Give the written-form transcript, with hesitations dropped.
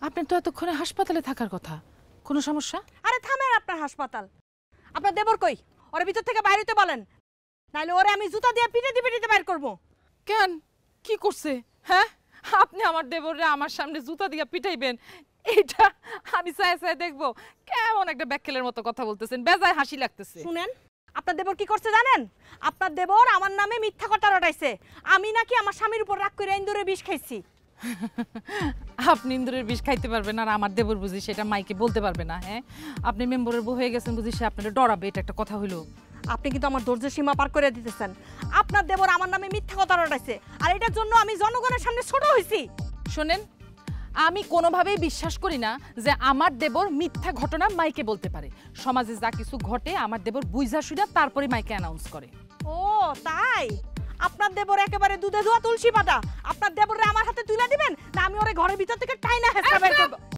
আপনি তো এতক্ষণে হাসপাতালে থাকার কথা, কোনো সমস্যা? আরে থামেন আপনার হাসপাতাল। আপনার দেবর কই? ওর ভিতর থেকে বাইরে হতে বলেন, নাইলে ওরে আমি জুতা দিয়ে পিটাইতে পিটাইতে বাইর করবো। কেন, কি করছে? হ্যাঁ, আপনি আমার দেবররে আমার সামনে জুতা দিয়ে পিটাইবেন? এটা আমি চাই চাই দেখবো? কেমন একটা ব্যাককেলের মতো কথা বলতেছেন, বেজায় হাসি লাগতেছে। শুনেন, আপনার দেবর কি করছে জানেন? আপনার দেবর আমার নামে মিথ্যা কথা রটাইছে। আমি নাকি আমার স্বামীর উপর রাগ করে ইন্দুরের বিষ খাইছি। আপনি ইন্দুরের বিষ খাইতে পারবেন আর আমার দেবর বুঝি সেটা মাইকে বলতে পারবে না? হ্যাঁ, আপনি মেম্বরের বউ হয়ে গেছেন বুঝি সে আপনারা ডরাবে? এটা একটা কথা হইলো? আপনি কিন্তু আমার ধৈর্যের সীমা পার করে দিতেছেন। আপনার দেবর আমার নামে মিথ্যা কথা রটাইছে, আর এটার জন্য আমি জনগণের সামনে ছোট হইছি। শোনেন, আমি কোনোভাবেই বিশ্বাস করি না যে আমার দেবর মিথ্যা ঘটনা মাইকে বলতে পারে। সমাজে যা কিছু ঘটে আমার দেবর বুঝা শুইরা তারপরে মাইকে অ্যানাউন্স করে। ও তাই? আপনার দেবর একেবারে দুধে ধোয়া তুলসী পাতা। আপনার দেবরে আমার হাতে তুলে দিবেন, না আমি ওরে ঘরের ভিতর থেকে টাইনা হেসে